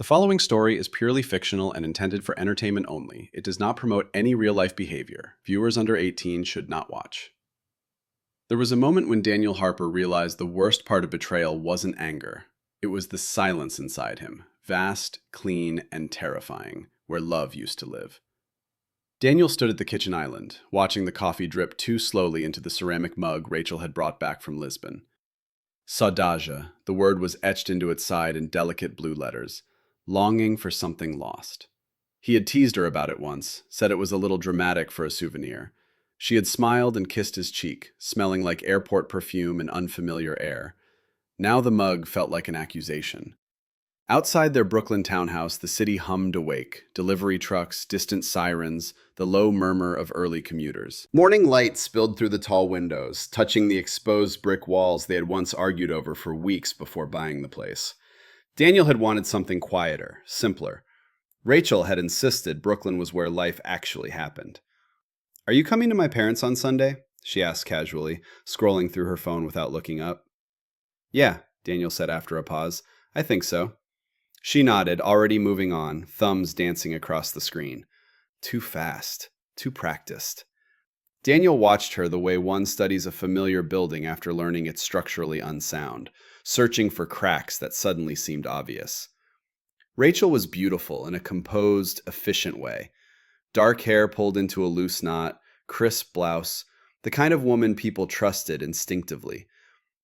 The following story is purely fictional and intended for entertainment only. It does not promote any real-life behavior. Viewers under 18 should not watch. There was a moment when Daniel Harper realized the worst part of betrayal wasn't anger. It was the silence inside him, vast, clean, and terrifying, where love used to live. Daniel stood at the kitchen island, watching the coffee drip too slowly into the ceramic mug Rachel had brought back from Lisbon. Saudade, the word was etched into its side in delicate blue letters, longing for something lost. He had teased her about it once, said it was a little dramatic for a souvenir. She had smiled and kissed his cheek, smelling like airport perfume and unfamiliar air. Now the mug felt like an accusation. Outside their Brooklyn townhouse, the city hummed awake, delivery trucks, distant sirens, the low murmur of early commuters. Morning light spilled through the tall windows, touching the exposed brick walls they had once argued over for weeks before buying the place. Daniel had wanted something quieter, simpler. Rachel had insisted Brooklyn was where life actually happened. "Are you coming to my parents' on Sunday?" she asked casually, scrolling through her phone without looking up. "Yeah," Daniel said after a pause. "I think so." She nodded, already moving on, thumbs dancing across the screen. Too fast, too practiced. Daniel watched her the way one studies a familiar building after learning it's structurally unsound, searching for cracks that suddenly seemed obvious. Rachel was beautiful in a composed, efficient way. Dark hair pulled into a loose knot, crisp blouse, the kind of woman people trusted instinctively.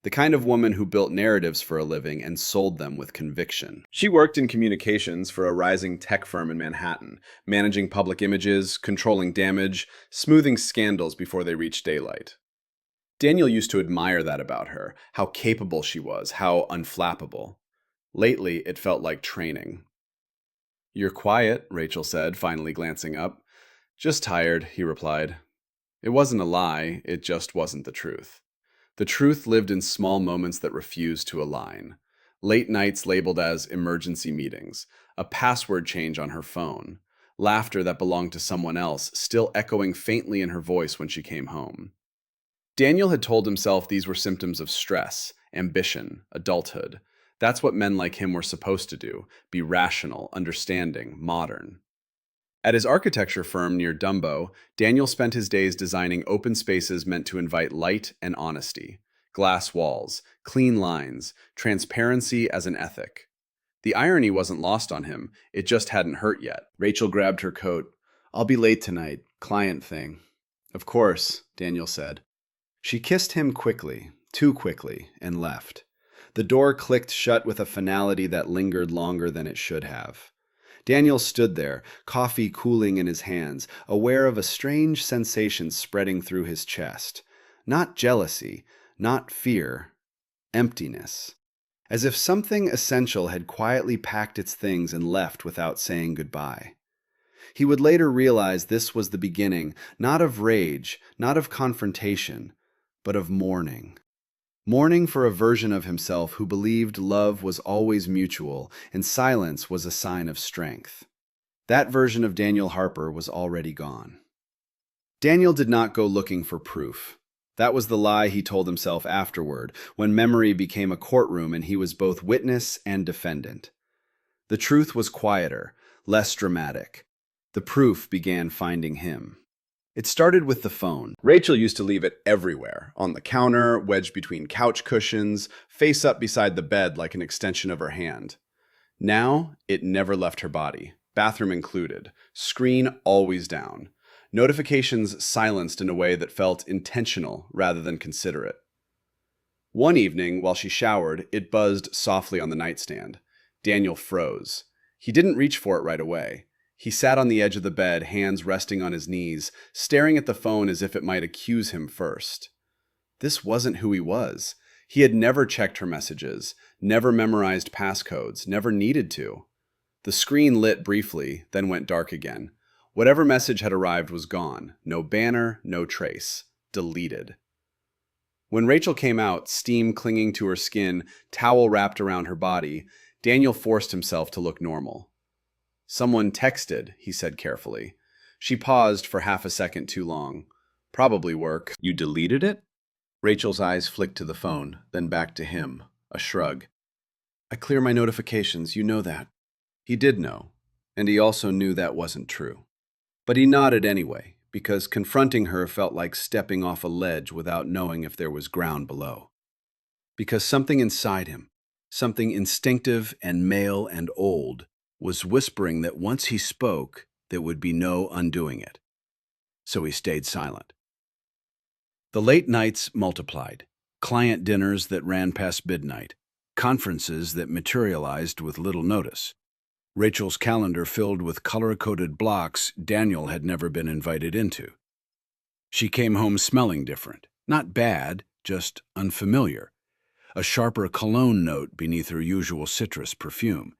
The kind of woman who built narratives for a living and sold them with conviction. She worked in communications for a rising tech firm in Manhattan, managing public images, controlling damage, smoothing scandals before they reached daylight. Daniel used to admire that about her, how capable she was, how unflappable. Lately, it felt like training. "You're quiet," Rachel said, finally glancing up. "Just tired," he replied. It wasn't a lie, it just wasn't the truth. The truth lived in small moments that refused to align. Late nights labeled as emergency meetings, a password change on her phone, laughter that belonged to someone else, still echoing faintly in her voice when she came home. Daniel had told himself these were symptoms of stress, ambition, adulthood. That's what men like him were supposed to do, be rational, understanding, modern. At his architecture firm near Dumbo, Daniel spent his days designing open spaces meant to invite light and honesty. Glass walls, clean lines, transparency as an ethic. The irony wasn't lost on him, it just hadn't hurt yet. Rachel grabbed her coat. "I'll be late tonight, client thing." "Of course," Daniel said. She kissed him quickly, too quickly, and left. The door clicked shut with a finality that lingered longer than it should have. Daniel stood there, coffee cooling in his hands, aware of a strange sensation spreading through his chest. Not jealousy, not fear, emptiness. As if something essential had quietly packed its things and left without saying goodbye. He would later realize this was the beginning, not of rage, not of confrontation, but of mourning. Mourning for a version of himself who believed love was always mutual and silence was a sign of strength. That version of Daniel Harper was already gone. Daniel did not go looking for proof. That was the lie he told himself afterward, when memory became a courtroom and he was both witness and defendant. The truth was quieter, less dramatic. The proof began finding him. It started with the phone. Rachel used to leave it everywhere, on the counter, wedged between couch cushions, face up beside the bed like an extension of her hand. Now, it never left her body, bathroom included, screen always down, notifications silenced in a way that felt intentional rather than considerate. One evening, while she showered, it buzzed softly on the nightstand. Daniel froze. He didn't reach for it right away. He sat on the edge of the bed, hands resting on his knees, staring at the phone as if it might accuse him first. This wasn't who he was. He had never checked her messages, never memorized passcodes, never needed to. The screen lit briefly, then went dark again. Whatever message had arrived was gone. No banner, no trace. Deleted. When Rachel came out, steam clinging to her skin, towel wrapped around her body, Daniel forced himself to look normal. "Someone texted," he said carefully. She paused for half a second too long. "Probably work." "You deleted it?" Rachel's eyes flicked to the phone, then back to him, a shrug. "I clear my notifications, you know that." He did know, and he also knew that wasn't true. But he nodded anyway, because confronting her felt like stepping off a ledge without knowing if there was ground below. Because something inside him, something instinctive and male and old, was whispering that once he spoke, there would be no undoing it. So he stayed silent. The late nights multiplied. Client dinners that ran past midnight. Conferences that materialized with little notice. Rachel's calendar filled with color-coded blocks Daniel had never been invited into. She came home smelling different. Not bad, just unfamiliar. A sharper cologne note beneath her usual citrus perfume.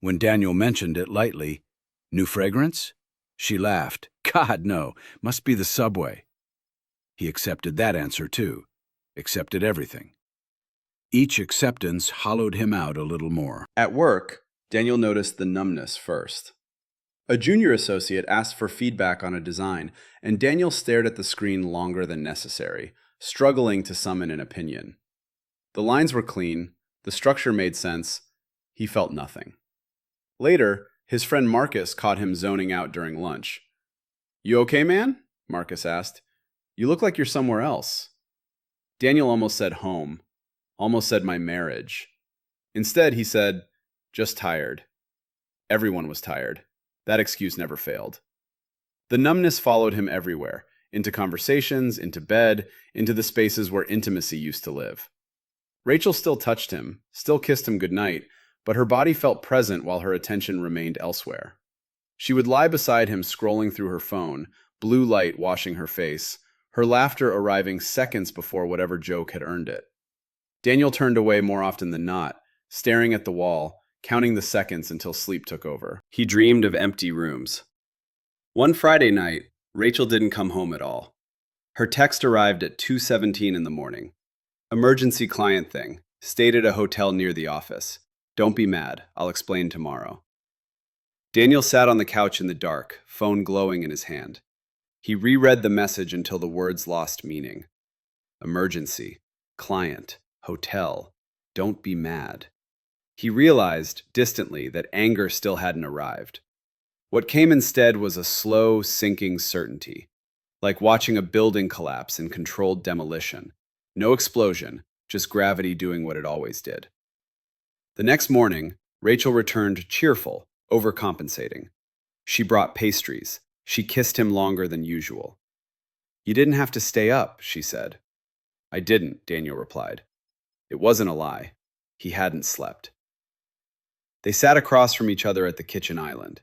When Daniel mentioned it lightly, "New fragrance?" She laughed. "God, no. Must be the subway." He accepted that answer, too. Accepted everything. Each acceptance hollowed him out a little more. At work, Daniel noticed the numbness first. A junior associate asked for feedback on a design, and Daniel stared at the screen longer than necessary, struggling to summon an opinion. The lines were clean, the structure made sense, he felt nothing. Later, his friend Marcus caught him zoning out during lunch. "You okay, man?" Marcus asked. "You look like you're somewhere else." Daniel almost said home, almost said my marriage. Instead, he said, "Just tired." Everyone was tired. That excuse never failed. The numbness followed him everywhere, into conversations, into bed, into the spaces where intimacy used to live. Rachel still touched him, still kissed him goodnight, but her body felt present while her attention remained elsewhere. She would lie beside him scrolling through her phone, blue light washing her face, her laughter arriving seconds before whatever joke had earned it. Daniel turned away more often than not, staring at the wall, counting the seconds until sleep took over. He dreamed of empty rooms. One Friday night, Rachel didn't come home at all. Her text arrived at 2:17 in the morning. Emergency client thing. Stayed at a hotel near the office. Don't be mad. I'll explain tomorrow. Daniel sat on the couch in the dark, phone glowing in his hand. He reread the message until the words lost meaning. Emergency. Client. Hotel. Don't be mad. He realized, distantly, that anger still hadn't arrived. What came instead was a slow, sinking certainty, like watching a building collapse in controlled demolition. No explosion, just gravity doing what it always did. The next morning, Rachel returned cheerful, overcompensating. She brought pastries. She kissed him longer than usual. "You didn't have to stay up," she said. "I didn't," Daniel replied. It wasn't a lie. He hadn't slept. They sat across from each other at the kitchen island.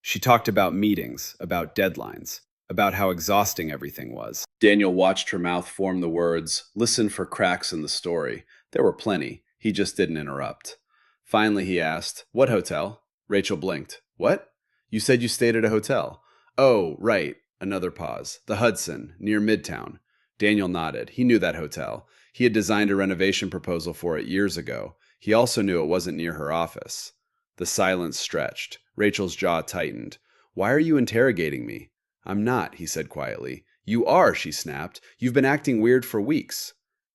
She talked about meetings, about deadlines, about how exhausting everything was. Daniel watched her mouth form the words, listen for cracks in the story. There were plenty. He just didn't interrupt. Finally, he asked, "What hotel?" Rachel blinked. "What? You said you stayed at a hotel." "Oh, right." Another pause. "The Hudson, near Midtown." Daniel nodded. He knew that hotel. He had designed a renovation proposal for it years ago. He also knew it wasn't near her office. The silence stretched. Rachel's jaw tightened. "Why are you interrogating me?" "I'm not," he said quietly. "You are," she snapped. "You've been acting weird for weeks."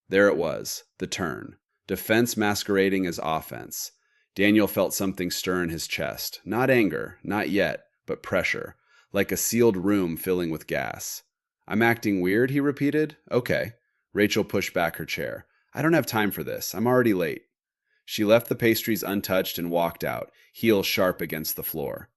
There it was, the turn. Defense masquerading as offense. Daniel felt something stir in his chest. Not anger, not yet, but pressure, like a sealed room filling with gas. "I'm acting weird," he repeated. "Okay." Rachel pushed back her chair. "I don't have time for this. I'm already late." She left the pastries untouched and walked out, heels sharp against the floor.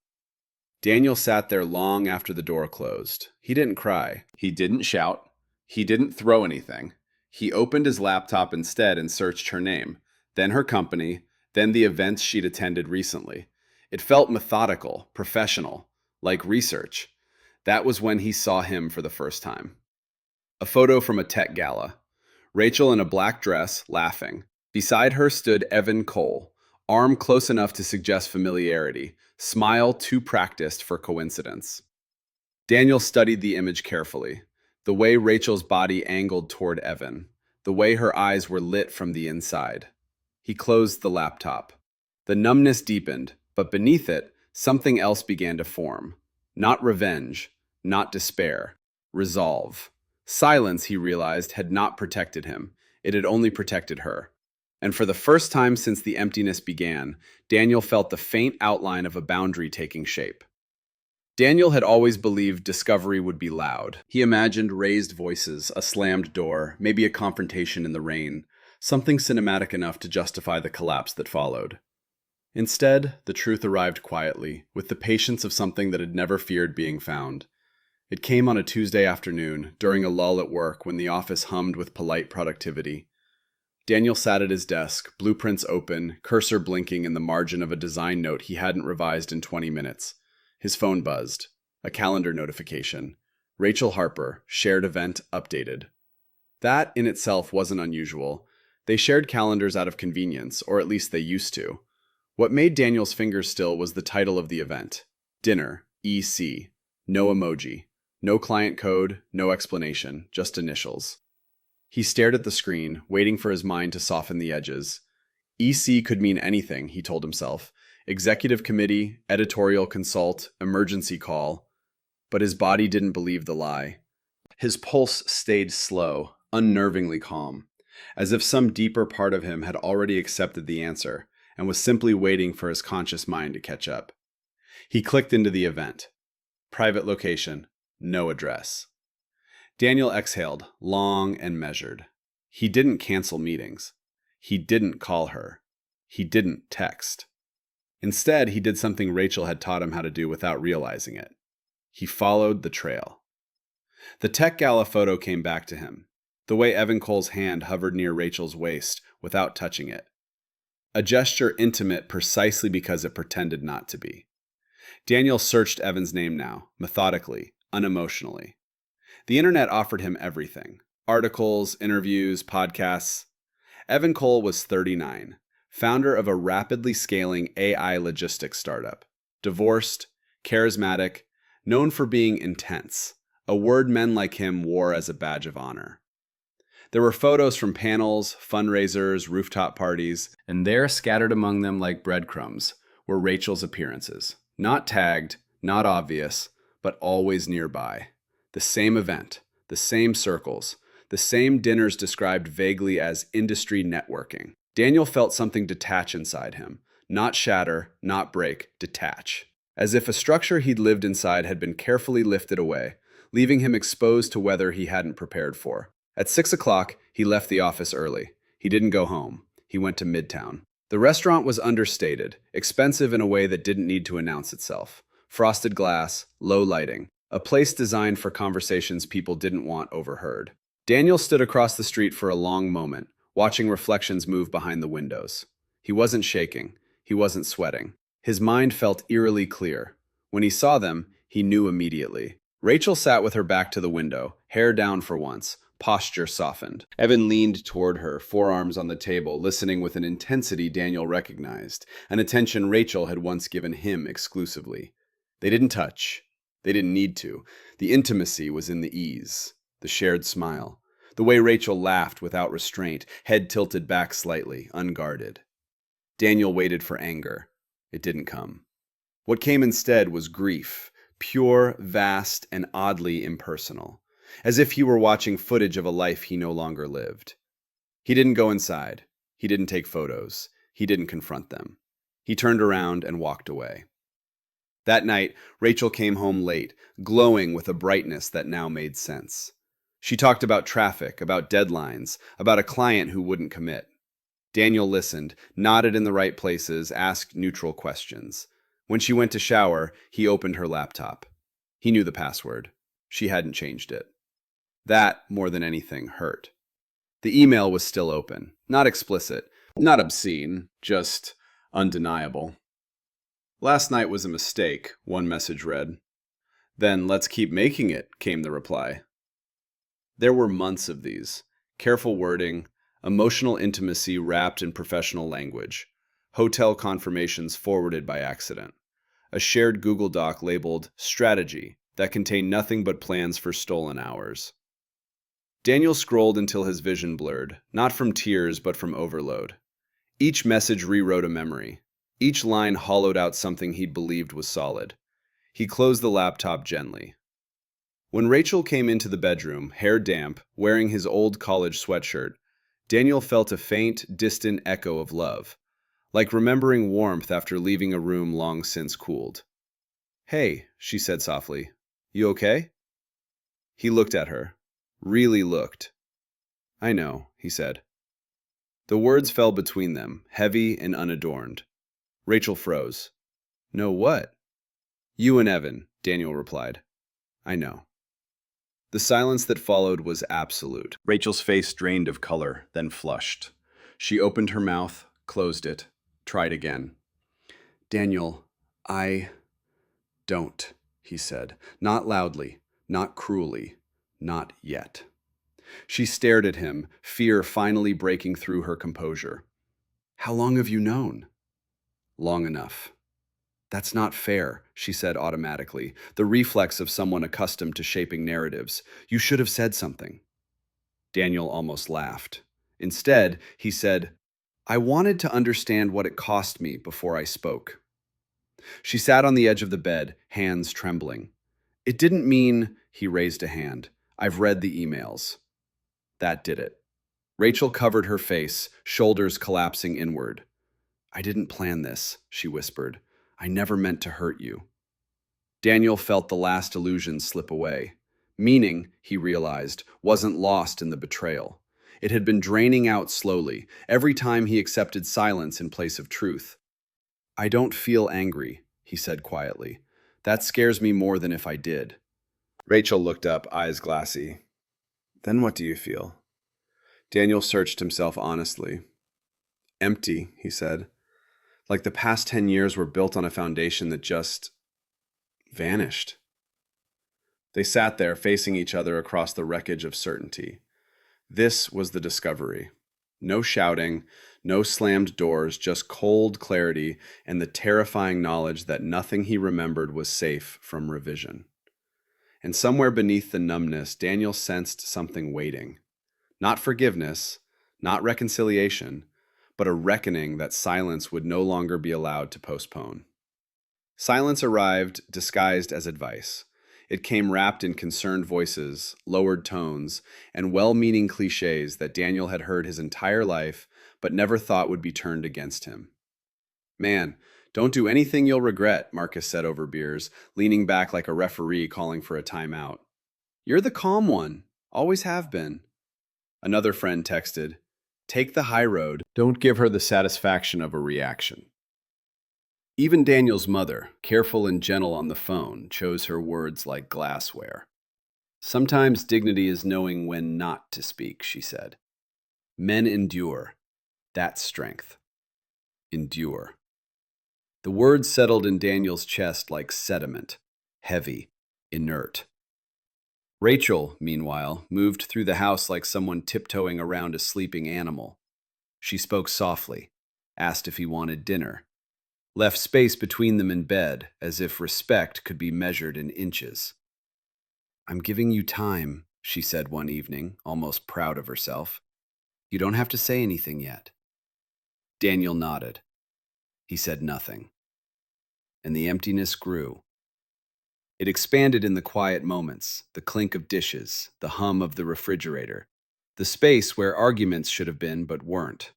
Daniel sat there long after the door closed. He didn't cry. He didn't shout. He didn't throw anything. He opened his laptop instead and searched her name, then her company, then the events she'd attended recently. It felt methodical, professional, like research. That was when he saw him for the first time. A photo from a tech gala. Rachel in a black dress, laughing. Beside her stood Evan Cole, arm close enough to suggest familiarity, smile too practiced for coincidence. Daniel studied the image carefully. The way Rachel's body angled toward Evan. The way her eyes were lit from the inside. He closed the laptop. The numbness deepened, but beneath it, something else began to form. Not revenge, not despair. Resolve. Silence, he realized, had not protected him. It had only protected her. And for the first time since the emptiness began, Daniel felt the faint outline of a boundary taking shape. Daniel had always believed discovery would be loud. He imagined raised voices, a slammed door, maybe a confrontation in the rain, something cinematic enough to justify the collapse that followed. Instead, the truth arrived quietly, with the patience of something that had never feared being found. It came on a Tuesday afternoon, during a lull at work when the office hummed with polite productivity. Daniel sat at his desk, blueprints open, cursor blinking in the margin of a design note he hadn't revised in 20 minutes. His phone buzzed. A calendar notification. Rachel Harper, shared event updated. That in itself wasn't unusual. They shared calendars out of convenience, or at least they used to. What made Daniel's fingers still was the title of the event. Dinner, EC. No emoji. No client code, no explanation, just initials. He stared at the screen, waiting for his mind to soften the edges. EC could mean anything, he told himself. Executive committee, editorial consult, emergency call. But his body didn't believe the lie. His pulse stayed slow, unnervingly calm, as if some deeper part of him had already accepted the answer and was simply waiting for his conscious mind to catch up. He clicked into the event. Private location, no address. Daniel exhaled, long and measured. He didn't cancel meetings. He didn't call her. He didn't text. Instead, he did something Rachel had taught him how to do without realizing it. He followed the trail. The tech gala photo came back to him, the way Evan Cole's hand hovered near Rachel's waist without touching it. A gesture intimate precisely because it pretended not to be. Daniel searched Evan's name now, methodically, unemotionally. The internet offered him everything. Articles, interviews, podcasts. Evan Cole was 39, founder of a rapidly scaling AI logistics startup. Divorced, charismatic, known for being intense, a word men like him wore as a badge of honor. There were photos from panels, fundraisers, rooftop parties, and there, scattered among them like breadcrumbs, were Rachel's appearances. Not tagged, not obvious, but always nearby. The same event, the same circles, the same dinners described vaguely as industry networking. Daniel felt something detach inside him. Not shatter, not break, detach. As if a structure he'd lived inside had been carefully lifted away, leaving him exposed to weather he hadn't prepared for. At 6 o'clock, he left the office early. He didn't go home. He went to Midtown. The restaurant was understated, expensive in a way that didn't need to announce itself. Frosted glass, low lighting. A place designed for conversations people didn't want overheard. Daniel stood across the street for a long moment, watching reflections move behind the windows. He wasn't shaking. He wasn't sweating. His mind felt eerily clear. When he saw them, he knew immediately. Rachel sat with her back to the window, hair down for once, posture softened. Evan leaned toward her, forearms on the table, listening with an intensity Daniel recognized, an attention Rachel had once given him exclusively. They didn't touch. They didn't need to. The intimacy was in the ease, the shared smile, the way Rachel laughed without restraint, head tilted back slightly, unguarded. Daniel waited for anger. It didn't come. What came instead was grief, pure, vast, and oddly impersonal, as if he were watching footage of a life he no longer lived. He didn't go inside. He didn't take photos. He didn't confront them. He turned around and walked away. That night, Rachel came home late, glowing with a brightness that now made sense. She talked about traffic, about deadlines, about a client who wouldn't commit. Daniel listened, nodded in the right places, asked neutral questions. When she went to shower, he opened her laptop. He knew the password. She hadn't changed it. That, more than anything, hurt. The email was still open. Not explicit, not obscene, just undeniable. "Last night was a mistake," one message read. "Then let's keep making it," came the reply. There were months of these. Careful wording, emotional intimacy wrapped in professional language, hotel confirmations forwarded by accident, a shared Google Doc labeled strategy that contained nothing but plans for stolen hours. Daniel scrolled until his vision blurred, not from tears but from overload. Each message rewrote a memory. Each line hollowed out something he'd believed was solid. He closed the laptop gently. When Rachel came into the bedroom, hair damp, wearing his old college sweatshirt, Daniel felt a faint, distant echo of love, like remembering warmth after leaving a room long since cooled. "Hey," she said softly, "you okay?" He looked at her. Really looked. "I know," he said. The words fell between them, heavy and unadorned. Rachel froze. "Know what?" "You and Evan," Daniel replied. "I know." The silence that followed was absolute. Rachel's face drained of color, then flushed. She opened her mouth, closed it, tried again. "Daniel, I don't," he said. Not loudly, not cruelly, not yet. She stared at him, fear finally breaking through her composure. "How long have you known?" "Long enough." "That's not fair," she said automatically, the reflex of someone accustomed to shaping narratives. "You should have said something." Daniel almost laughed. Instead, he said, "I wanted to understand what it cost me before I spoke." She sat on the edge of the bed, hands trembling. "It didn't mean," he raised a hand. "I've read the emails." That did it. Rachel covered her face, shoulders collapsing inward. "I didn't plan this," she whispered. "I never meant to hurt you." Daniel felt the last illusion slip away. Meaning, he realized, wasn't lost in the betrayal. It had been draining out slowly, every time he accepted silence in place of truth. "I don't feel angry," he said quietly. "That scares me more than if I did." Rachel looked up, eyes glassy. "Then what do you feel?" Daniel searched himself honestly. "Empty," he said. "Like the past 10 years were built on a foundation that just vanished." They sat there, facing each other across the wreckage of certainty. This was the discovery. No shouting, no slammed doors, just cold clarity and the terrifying knowledge that nothing he remembered was safe from revision. And somewhere beneath the numbness, Daniel sensed something waiting. Not forgiveness, not reconciliation, but a reckoning that silence would no longer be allowed to postpone. Silence arrived, disguised as advice. It came wrapped in concerned voices, lowered tones, and well-meaning cliches that Daniel had heard his entire life, but never thought would be turned against him. "Man, don't do anything you'll regret," Marcus said over beers, leaning back like a referee calling for a timeout. "You're the calm one. Always have been." Another friend texted, "Take the high road. Don't give her the satisfaction of a reaction." Even Daniel's mother, careful and gentle on the phone, chose her words like glassware. "Sometimes dignity is knowing when not to speak," she said. "Men endure. That's strength. Endure." The words settled in Daniel's chest like sediment, heavy, inert. Rachel, meanwhile, moved through the house like someone tiptoeing around a sleeping animal. She spoke softly, asked if he wanted dinner, left space between them in bed as if respect could be measured in inches. "I'm giving you time," she said one evening, almost proud of herself. "You don't have to say anything yet." Daniel nodded. He said nothing. And the emptiness grew. It expanded in the quiet moments, the clink of dishes, the hum of the refrigerator, the space where arguments should have been but weren't.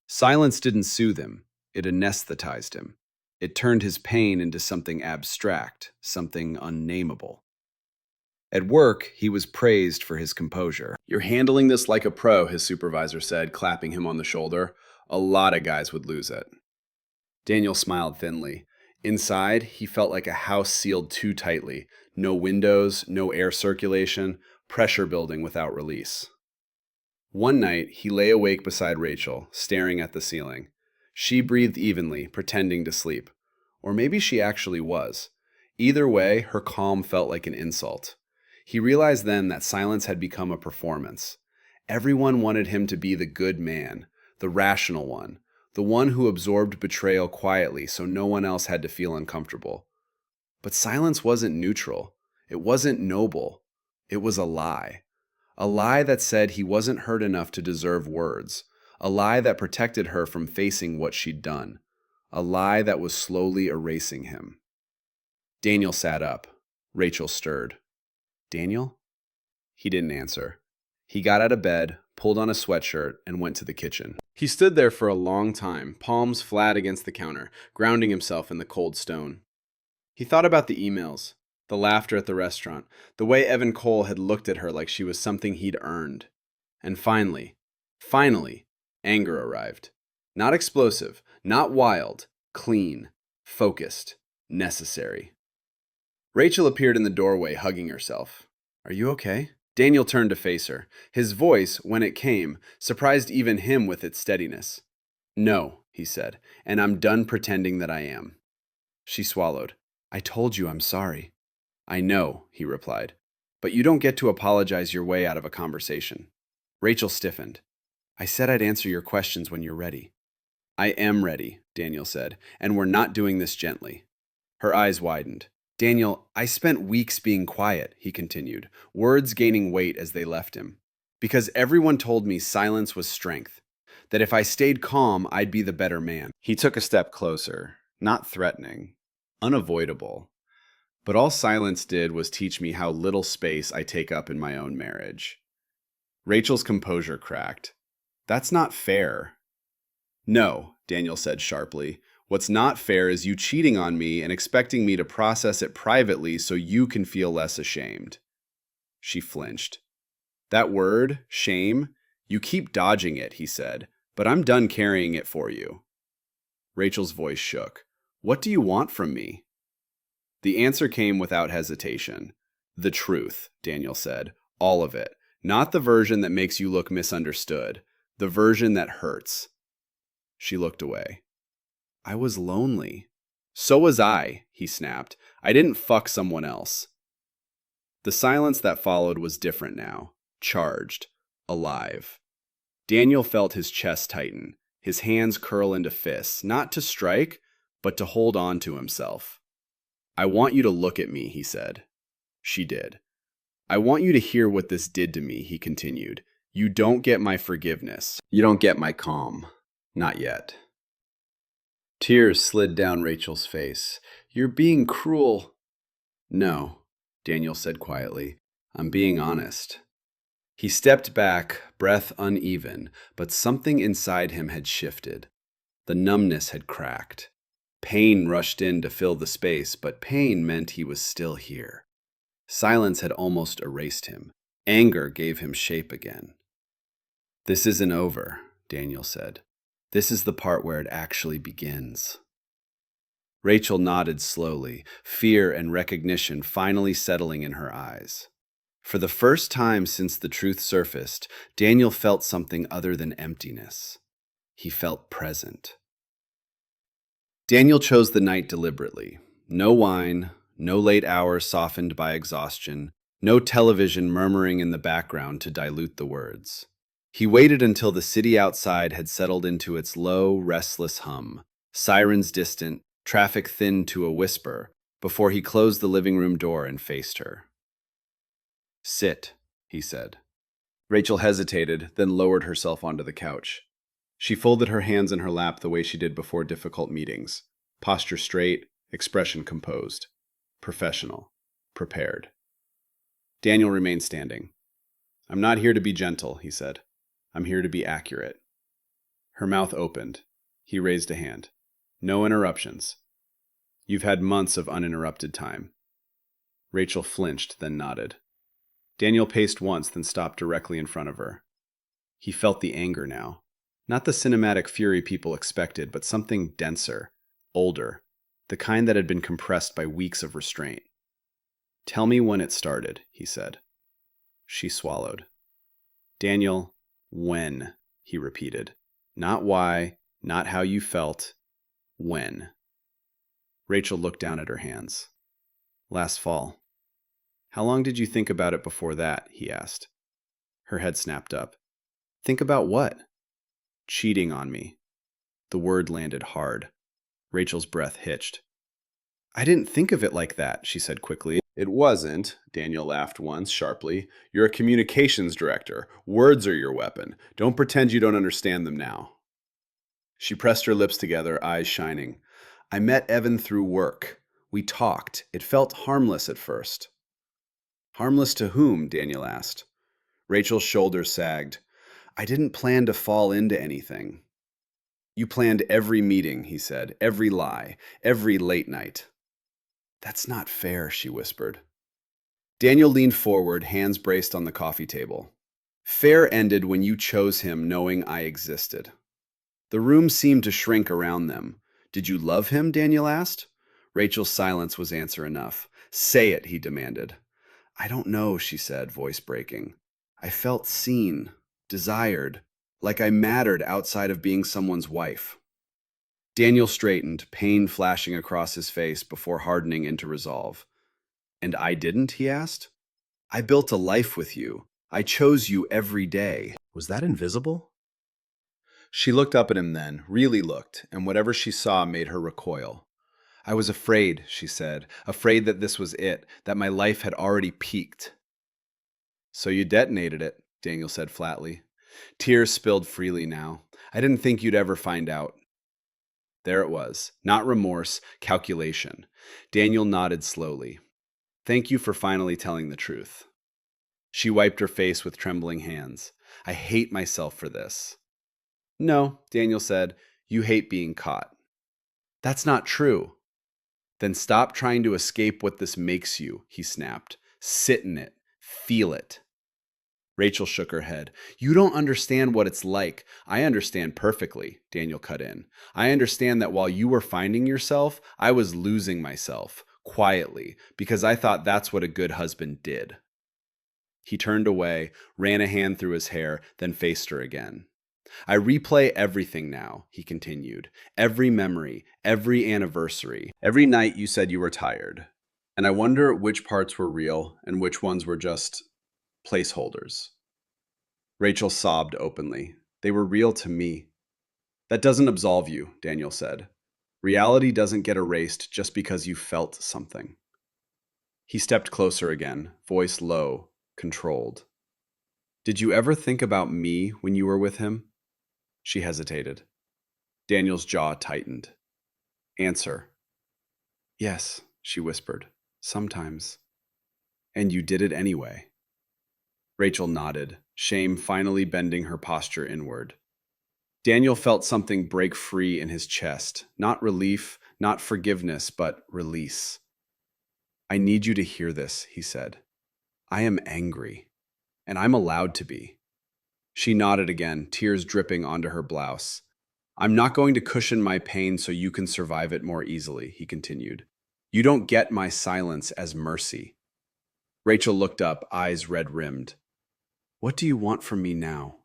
Silence didn't soothe him, it anesthetized him. It turned his pain into something abstract, something unnameable. At work, he was praised for his composure. "You're handling this like a pro," his supervisor said, clapping him on the shoulder. "A lot of guys would lose it." Daniel smiled thinly. Inside, he felt like a house sealed too tightly. No windows, no air circulation, pressure building without release. One night, he lay awake beside Rachel, staring at the ceiling. She breathed evenly, pretending to sleep. Or maybe she actually was. Either way, her calm felt like an insult. He realized then that silence had become a performance. Everyone wanted him to be the good man, the rational one, the one who absorbed betrayal quietly so no one else had to feel uncomfortable. But silence wasn't neutral. It wasn't noble. It was a lie. A lie that said he wasn't hurt enough to deserve words. A lie that protected her from facing what she'd done. A lie that was slowly erasing him. Daniel sat up. Rachel stirred. "Daniel?" He didn't answer. He got out of bed, pulled on a sweatshirt, and went to the kitchen. He stood there for a long time, palms flat against the counter, grounding himself in the cold stone. He thought about the emails, the laughter at the restaurant, the way Evan Cole had looked at her like she was something he'd earned. And finally, anger arrived. Not explosive, not wild, clean, focused, necessary. Rachel appeared in the doorway, hugging herself. "Are you okay?" Daniel turned to face her. His voice, when it came, surprised even him with its steadiness. "No," he said, "and I'm done pretending that I am." She swallowed. "I told you I'm sorry." "I know," he replied, "but you don't get to apologize your way out of a conversation." Rachel stiffened. "I said I'd answer your questions when you're ready." "I am ready," Daniel said, "and we're not doing this gently." Her eyes widened. "Daniel, I spent weeks being quiet," he continued, words gaining weight as they left him, "because everyone told me silence was strength, that if I stayed calm, I'd be the better man." He took a step closer, not threatening, unavoidable. But all silence did was teach me how little space I take up in my own marriage. Rachel's composure cracked. "That's not fair." "No," Daniel said sharply. "What's not fair is you cheating on me and expecting me to process it privately so you can feel less ashamed." She flinched. "That word, shame, you keep dodging it," he said, "but I'm done carrying it for you." Rachel's voice shook. "What do you want from me?" The answer came without hesitation. "The truth," Daniel said. "All of it. Not the version that makes you look misunderstood. The version that hurts." She looked away. "I was lonely." "So was I," he snapped. "I didn't fuck someone else." The silence that followed was different now. Charged. Alive. Daniel felt his chest tighten, his hands curl into fists, not to strike, but to hold on to himself. "I want you to look at me," he said. She did. "I want you to hear what this did to me," he continued. "You don't get my forgiveness. You don't get my calm. Not yet." Tears slid down Rachel's face. "You're being cruel." "No," Daniel said quietly. "I'm being honest." He stepped back, breath uneven, but something inside him had shifted. The numbness had cracked. Pain rushed in to fill the space, but pain meant he was still here. Silence had almost erased him. Anger gave him shape again. "This isn't over," Daniel said. "This is the part where it actually begins." Rachel nodded slowly, fear and recognition finally settling in her eyes. For the first time since the truth surfaced, Daniel felt something other than emptiness. He felt present. Daniel chose the night deliberately. No wine, no late hours softened by exhaustion, no television murmuring in the background to dilute the words. He waited until the city outside had settled into its low, restless hum, sirens distant, traffic thinned to a whisper, before he closed the living room door and faced her. "Sit," he said. Rachel hesitated, then lowered herself onto the couch. She folded her hands in her lap the way she did before difficult meetings. Posture straight, expression composed. Professional. Prepared. Daniel remained standing. "I'm not here to be gentle," he said. "I'm here to be accurate." Her mouth opened. He raised a hand. "No interruptions." "You've had months of uninterrupted time." Rachel flinched, then nodded. Daniel paced once, then stopped directly in front of her. He felt the anger now. Not the cinematic fury people expected, but something denser, older, the kind that had been compressed by weeks of restraint. "Tell me when it started," he said. She swallowed. "Daniel, when?" he repeated. "Not why, not how you felt. When?" Rachel looked down at her hands. "Last fall." "How long did you think about it before that?" he asked. Her head snapped up. "Think about what?" "Cheating on me." The word landed hard. Rachel's breath hitched. "I didn't think of it like that," she said quickly. "It wasn't," Daniel laughed once, sharply. "You're a communications director. Words are your weapon. Don't pretend you don't understand them now." She pressed her lips together, eyes shining. "I met Evan through work. We talked. It felt harmless at first." "Harmless to whom?" Daniel asked. Rachel's shoulders sagged. I didn't plan to fall into anything. You planned every meeting, he said, every lie, every late night. That's not fair, she whispered. Daniel leaned forward, hands braced on the coffee table. Fair ended when you chose him knowing I existed. The room seemed to shrink around them. Did you love him? Daniel asked. Rachel's silence was answer enough. Say it, he demanded. I don't know, she said, voice breaking. I felt seen, desired, like I mattered outside of being someone's wife. Daniel straightened, pain flashing across his face before hardening into resolve. And I didn't, he asked. I built a life with you. I chose you every day. Was that invisible? She looked up at him then, really looked, and whatever she saw made her recoil. I was afraid, she said, afraid that this was it, that my life had already peaked. So you detonated it, Daniel said flatly. Tears spilled freely now. I didn't think you'd ever find out. There it was, not remorse, calculation. Daniel nodded slowly. Thank you for finally telling the truth. She wiped her face with trembling hands. I hate myself for this. No, Daniel said, you hate being caught. That's not true. Then stop trying to escape what this makes you, he snapped. Sit in it. Feel it. Rachel shook her head. You don't understand what it's like. I understand perfectly, Daniel cut in. I understand that while you were finding yourself, I was losing myself, quietly, because I thought that's what a good husband did. He turned away, ran a hand through his hair, then faced her again. I replay everything now, he continued. Every memory, every anniversary, every night you said you were tired. And I wonder which parts were real and which ones were just placeholders. Rachel sobbed openly. They were real to me. That doesn't absolve you, Daniel said. Reality doesn't get erased just because you felt something. He stepped closer again, voice low, controlled. Did you ever think about me when you were with him? She hesitated. Daniel's jaw tightened. Answer. Yes, she whispered. Sometimes. And you did it anyway. Rachel nodded, shame finally bending her posture inward. Daniel felt something break free in his chest. Not relief, not forgiveness, but release. I need you to hear this, he said. I am angry, and I'm allowed to be. She nodded again, tears dripping onto her blouse. I'm not going to cushion my pain so you can survive it more easily, he continued. You don't get my silence as mercy. Rachel looked up, eyes red-rimmed. What do you want from me now?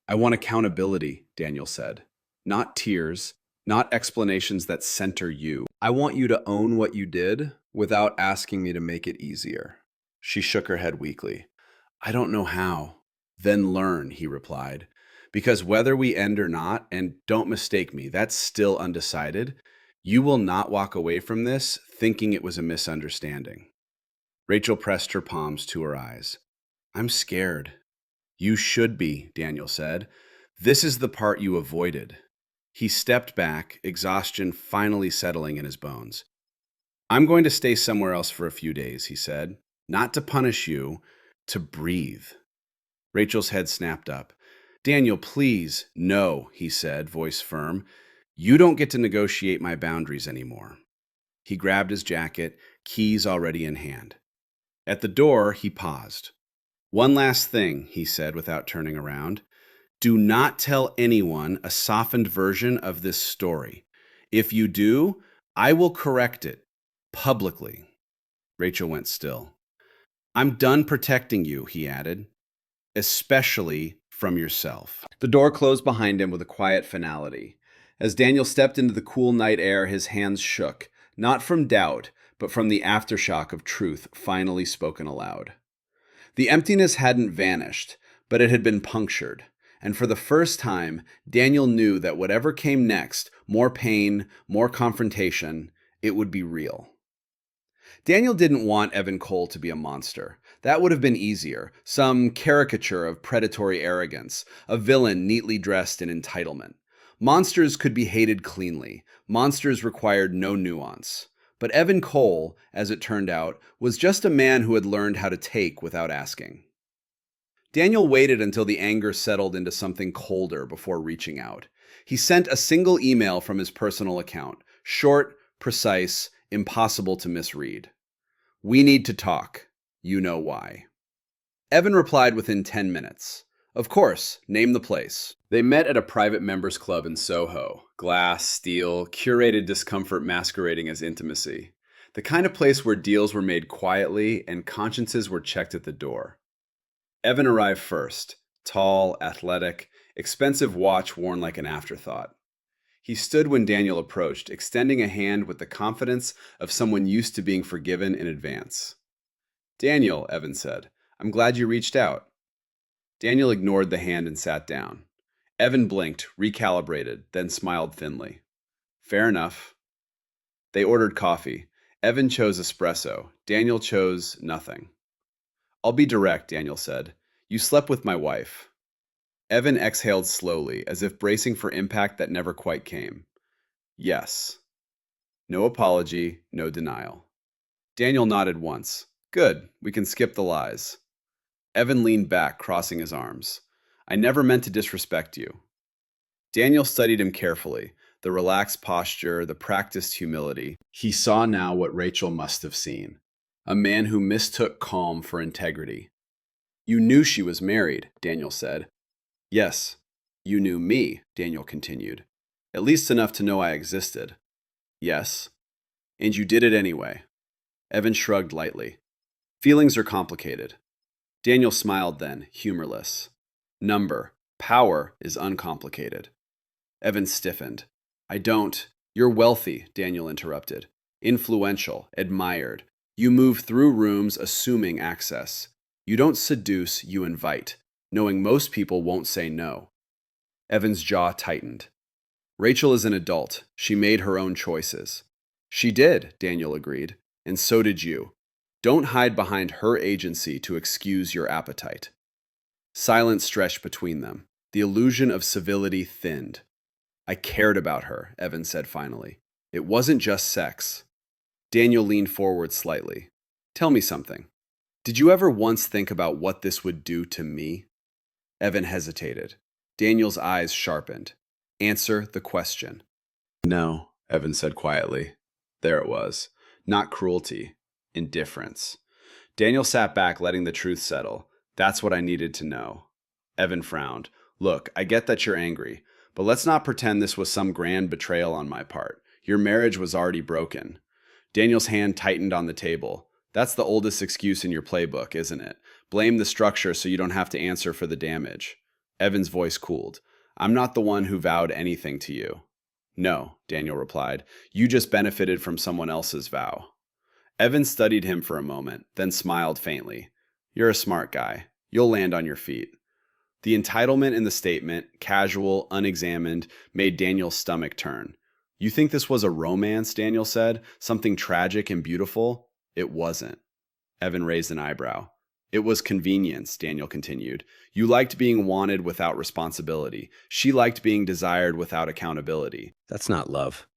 I want accountability, Daniel said. Not tears, not explanations that center you. I want you to own what you did without asking me to make it easier. She shook her head weakly. I don't know how. Then learn, he replied. Because whether we end or not, and don't mistake me, that's still undecided, you will not walk away from this thinking it was a misunderstanding. Rachel pressed her palms to her eyes. I'm scared. You should be, Daniel said. This is the part you avoided. He stepped back, exhaustion finally settling in his bones. I'm going to stay somewhere else for a few days, he said. Not to punish you, to breathe. Rachel's head snapped up. Daniel, please. No, he said, voice firm. You don't get to negotiate my boundaries anymore. He grabbed his jacket, keys already in hand. At the door, he paused. One last thing, he said without turning around. Do not tell anyone a softened version of this story. If you do, I will correct it publicly. Rachel went still. I'm done protecting you, he added, especially from yourself. The door closed behind him with a quiet finality. As Daniel stepped into the cool night air, his hands shook, not from doubt, but from the aftershock of truth finally spoken aloud. The emptiness hadn't vanished, but it had been punctured. And for the first time, Daniel knew that whatever came next, more pain, more confrontation, it would be real. Daniel didn't want Evan Cole to be a monster. That would have been easier, some caricature of predatory arrogance, a villain neatly dressed in entitlement. Monsters could be hated cleanly. Monsters required no nuance. But Evan Cole, as it turned out, was just a man who had learned how to take without asking. Daniel waited until the anger settled into something colder before reaching out. He sent a single email from his personal account, short, precise, impossible to misread. "We need to talk. You know why." Evan replied within 10 minutes. "Of course, name the place." They met at a private members club in Soho. Glass, steel, curated discomfort masquerading as intimacy. The kind of place where deals were made quietly and consciences were checked at the door. Evan arrived first, tall, athletic, expensive watch worn like an afterthought. He stood when Daniel approached, extending a hand with the confidence of someone used to being forgiven in advance. "Daniel," Evan said, "I'm glad you reached out." Daniel ignored the hand and sat down. Evan blinked, recalibrated, then smiled thinly. "Fair enough." They ordered coffee. Evan chose espresso. Daniel chose nothing. "I'll be direct," Daniel said. "You slept with my wife." Evan exhaled slowly, as if bracing for impact that never quite came. "Yes." No apology, no denial. Daniel nodded once. "Good, we can skip the lies." Evan leaned back, crossing his arms. "I never meant to disrespect you." Daniel studied him carefully, the relaxed posture, the practiced humility. He saw now what Rachel must have seen. A man who mistook calm for integrity. "You knew she was married," Daniel said. "Yes, you knew me," Daniel continued. "At least enough to know I existed." "Yes." "And you did it anyway." Evan shrugged lightly. "Feelings are complicated." Daniel smiled then, humorless. Power is uncomplicated." Evan stiffened. "I don't." "You're wealthy," Daniel interrupted. "Influential, admired. You move through rooms assuming access. You don't seduce, you invite, knowing most people won't say no." Evan's jaw tightened. "Rachel is an adult. She made her own choices." "She did," Daniel agreed. "And so did you. Don't hide behind her agency to excuse your appetite." Silence stretched between them. The illusion of civility thinned. "I cared about her," Evan said finally. "It wasn't just sex." Daniel leaned forward slightly. "Tell me something. Did you ever once think about what this would do to me?" Evan hesitated. Daniel's eyes sharpened. "Answer the question." "No," Evan said quietly. There it was. Not cruelty. Indifference. Daniel sat back, letting the truth settle. "That's what I needed to know." Evan frowned. "Look, I get that you're angry, but let's not pretend this was some grand betrayal on my part. Your marriage was already broken." Daniel's hand tightened on the table. "That's the oldest excuse in your playbook, isn't it? Blame the structure so you don't have to answer for the damage." Evan's voice cooled. "I'm not the one who vowed anything to you." "No," Daniel replied. "You just benefited from someone else's vow." Evan studied him for a moment, then smiled faintly. "You're a smart guy. You'll land on your feet." The entitlement in the statement, casual, unexamined, made Daniel's stomach turn. "You think this was a romance?" Daniel said. "Something tragic and beautiful?" "It wasn't." Evan raised an eyebrow. "It was convenience," Daniel continued. "You liked being wanted without responsibility. She liked being desired without accountability. That's not love.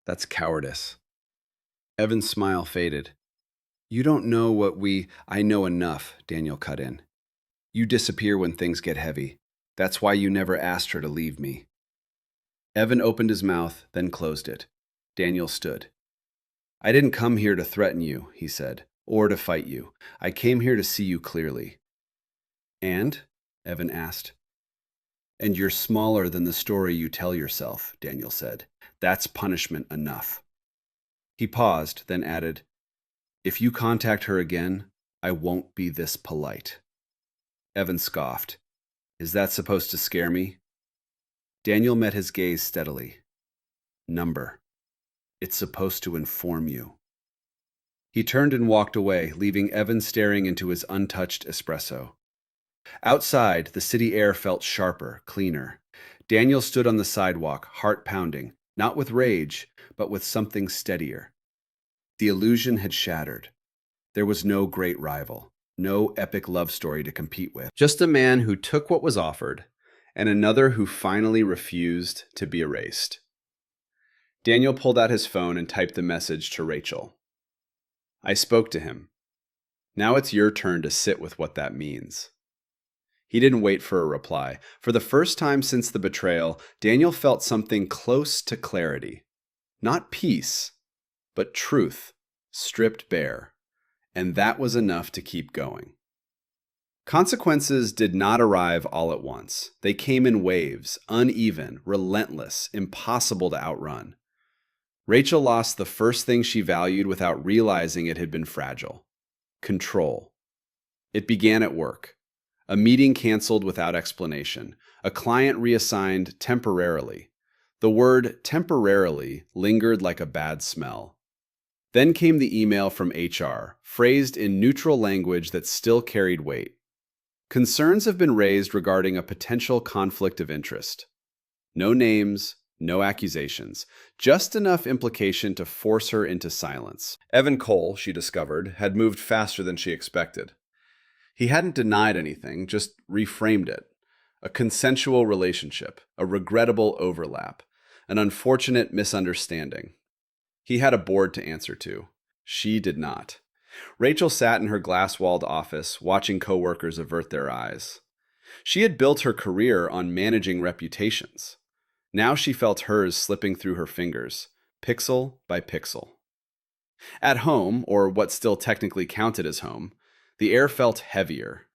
That's cowardice." Evan's smile faded. "You don't know what I know enough," Daniel cut in. "You disappear when things get heavy. That's why you never asked her to leave me." Evan opened his mouth, then closed it. Daniel stood. "I didn't come here to threaten you," he said, "or to fight you. I came here to see you clearly." "And?" Evan asked. "And you're smaller than the story you tell yourself," Daniel said. "That's punishment enough." He paused, then added, "If you contact her again, I won't be this polite." Evan scoffed. "Is that supposed to scare me?" Daniel met his gaze steadily. It's supposed to inform you." He turned and walked away, leaving Evan staring into his untouched espresso. Outside, the city air felt sharper, cleaner. Daniel stood on the sidewalk, heart pounding, not with rage, but with something steadier. The illusion had shattered. There was no great rival, no epic love story to compete with. Just a man who took what was offered, and another who finally refused to be erased. Daniel pulled out his phone and typed the message to Rachel. "I spoke to him. Now it's your turn to sit with what that means." He didn't wait for a reply. For the first time since the betrayal, Daniel felt something close to clarity. Not peace, but truth, stripped bare. And that was enough to keep going. Consequences did not arrive all at once. They came in waves, uneven, relentless, impossible to outrun. Rachel lost the first thing she valued without realizing it had been fragile: control. It began at work. A meeting canceled without explanation. A client reassigned temporarily. The word temporarily lingered like a bad smell. Then came the email from HR, phrased in neutral language that still carried weight. Concerns have been raised regarding a potential conflict of interest. No names, no accusations, just enough implication to force her into silence. Evan Cole, she discovered, had moved faster than she expected. He hadn't denied anything, just reframed it. A consensual relationship, a regrettable overlap, an unfortunate misunderstanding. He had a board to answer to. She did not. Rachel sat in her glass-walled office, watching coworkers avert their eyes. She had built her career on managing reputations. Now she felt hers slipping through her fingers, pixel by pixel. At home, or what still technically counted as home, the air felt heavier.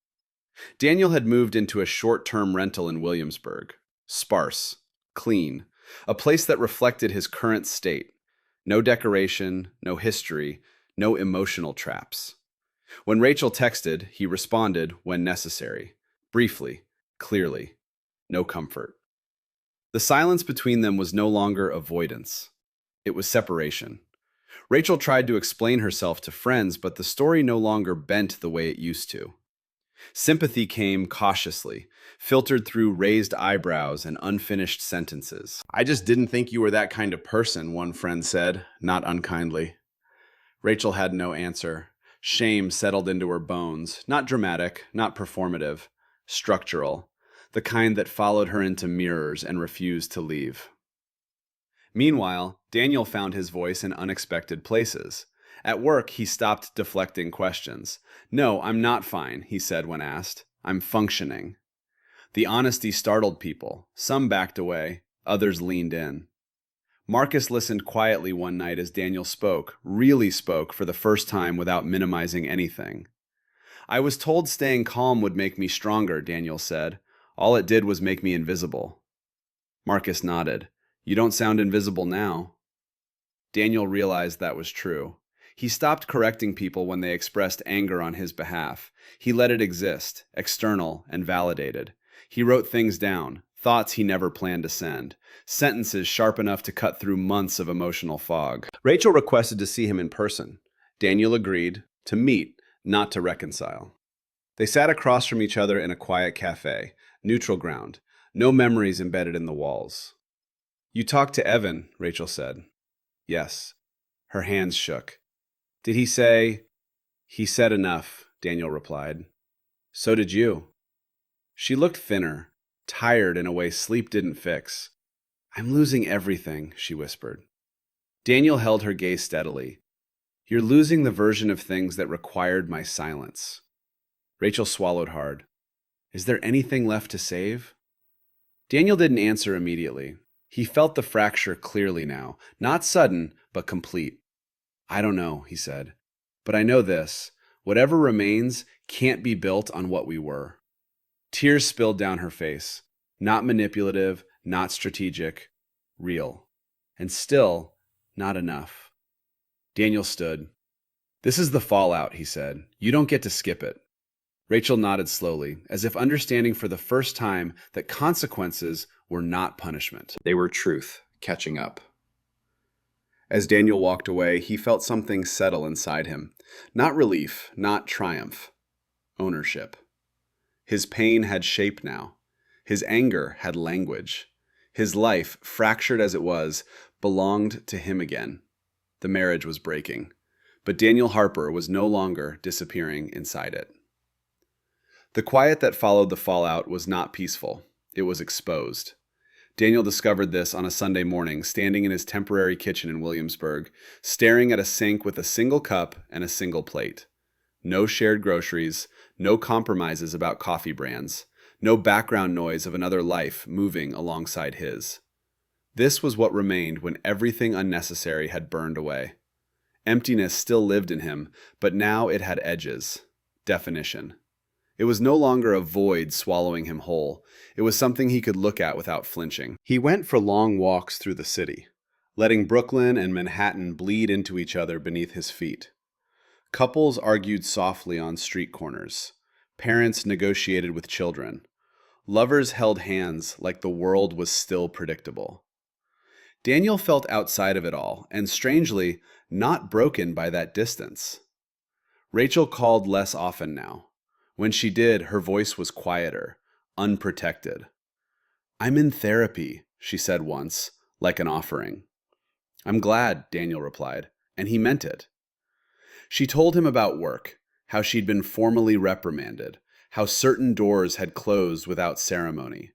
Daniel had moved into a short-term rental in Williamsburg. Sparse, clean, a place that reflected his current state. No decoration, no history, no emotional traps. When Rachel texted, he responded when necessary. Briefly, clearly. No comfort. The silence between them was no longer avoidance. It was separation. Rachel tried to explain herself to friends, but the story no longer bent the way it used to. Sympathy came cautiously, filtered through raised eyebrows and unfinished sentences. "I just didn't think you were that kind of person," one friend said, not unkindly. Rachel had no answer. Shame settled into her bones, not dramatic, not performative, structural, the kind that followed her into mirrors and refused to leave. Meanwhile, Daniel found his voice in unexpected places. At work, he stopped deflecting questions. "No, I'm not fine," he said when asked. "I'm functioning." The honesty startled people. Some backed away, others leaned in. Marcus listened quietly one night as Daniel spoke, really spoke for the first time without minimizing anything. "I was told staying calm would make me stronger," Daniel said. "All it did was make me invisible." Marcus nodded. "You don't sound invisible now." Daniel realized that was true. He stopped correcting people when they expressed anger on his behalf. He let it exist, external and validated. He wrote things down, thoughts he never planned to send, sentences sharp enough to cut through months of emotional fog. Rachel requested to see him in person. Daniel agreed to meet, not to reconcile. They sat across from each other in a quiet cafe, neutral ground, no memories embedded in the walls. "You talked to Evan," Rachel said. "Yes." Her hands shook. "Did he say—" "He said enough," Daniel replied. "So did you." She looked thinner, tired in a way sleep didn't fix. "I'm losing everything," she whispered. Daniel held her gaze steadily. "You're losing the version of things that required my silence." Rachel swallowed hard. "Is there anything left to save?" Daniel didn't answer immediately. He felt the fracture clearly now, not sudden, but complete. "I don't know," he said. "But I know this. Whatever remains can't be built on what we were." Tears spilled down her face. Not manipulative, not strategic. Real. And still, not enough. Daniel stood. "This is the fallout," he said. "You don't get to skip it." Rachel nodded slowly, as if understanding for the first time that consequences were not punishment. They were truth, catching up. As Daniel walked away, he felt something settle inside him. Not relief, not triumph. Ownership. His pain had shape now. His anger had language. His life, fractured as it was, belonged to him again. The marriage was breaking, but Daniel Harper was no longer disappearing inside it. The quiet that followed the fallout was not peaceful. It was exposed. Daniel discovered this on a Sunday morning, standing in his temporary kitchen in Williamsburg, staring at a sink with a single cup and a single plate. No shared groceries, no compromises about coffee brands, no background noise of another life moving alongside his. This was what remained when everything unnecessary had burned away. Emptiness still lived in him, but now it had edges, definition. It was no longer a void swallowing him whole. It was something he could look at without flinching. He went for long walks through the city, letting Brooklyn and Manhattan bleed into each other beneath his feet. Couples argued softly on street corners. Parents negotiated with children. Lovers held hands like the world was still predictable. Daniel felt outside of it all, and strangely, not broken by that distance. Rachel called less often now. When she did, her voice was quieter, unprotected. "I'm in therapy," she said once, like an offering. "I'm glad," Daniel replied, and he meant it. She told him about work, how she'd been formally reprimanded, how certain doors had closed without ceremony.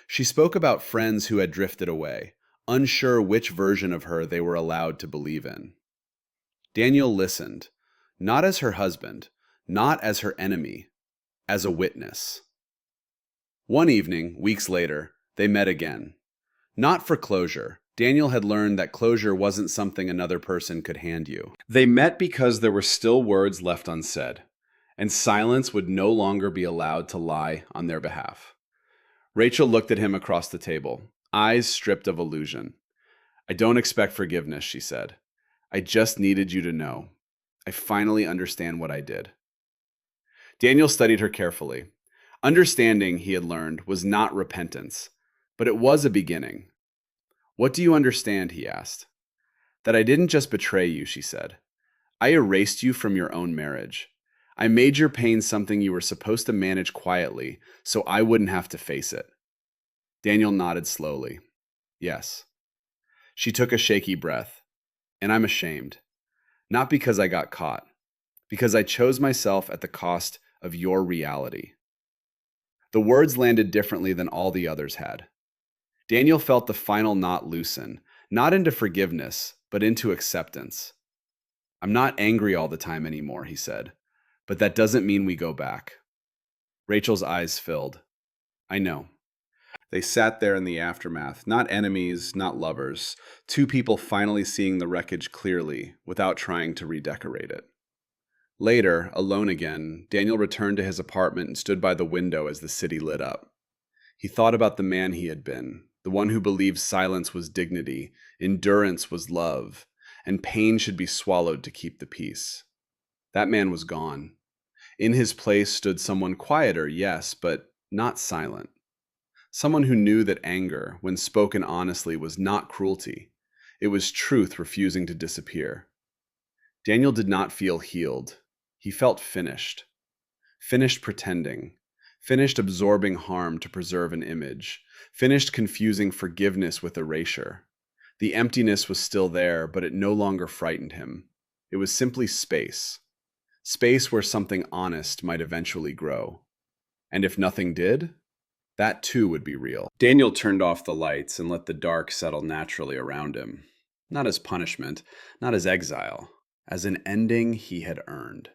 She spoke about friends who had drifted away, unsure which version of her they were allowed to believe in. Daniel listened, not as her husband, not as her enemy, as a witness. One evening, weeks later, they met again. Not for closure. Daniel had learned that closure wasn't something another person could hand you. They met because there were still words left unsaid, and silence would no longer be allowed to lie on their behalf. Rachel looked at him across the table, eyes stripped of illusion. "I don't expect forgiveness," she said. "I just needed you to know. I finally understand what I did." Daniel studied her carefully. Understanding, he had learned, was not repentance, but it was a beginning. "What do you understand?" he asked. "That I didn't just betray you," she said. "I erased you from your own marriage. I made your pain something you were supposed to manage quietly, so I wouldn't have to face it." Daniel nodded slowly. "Yes." She took a shaky breath. "And I'm ashamed. Not because I got caught. Because I chose myself at the cost of your reality." The words landed differently than all the others had. Daniel felt the final knot loosen, not into forgiveness, but into acceptance. "I'm not angry all the time anymore," he said, "but that doesn't mean we go back." Rachel's eyes filled. "I know." They sat there in the aftermath, not enemies, not lovers, two people finally seeing the wreckage clearly without trying to redecorate it. Later, alone again, Daniel returned to his apartment and stood by the window as the city lit up. He thought about the man he had been, the one who believed silence was dignity, endurance was love, and pain should be swallowed to keep the peace. That man was gone. In his place stood someone quieter, yes, but not silent. Someone who knew that anger, when spoken honestly, was not cruelty. It was truth refusing to disappear. Daniel did not feel healed. He felt finished. Finished pretending. Finished absorbing harm to preserve an image. Finished confusing forgiveness with erasure. The emptiness was still there, but it no longer frightened him. It was simply space. Space where something honest might eventually grow. And if nothing did, that too would be real. Daniel turned off the lights and let the dark settle naturally around him. Not as punishment, not as exile, as an ending he had earned.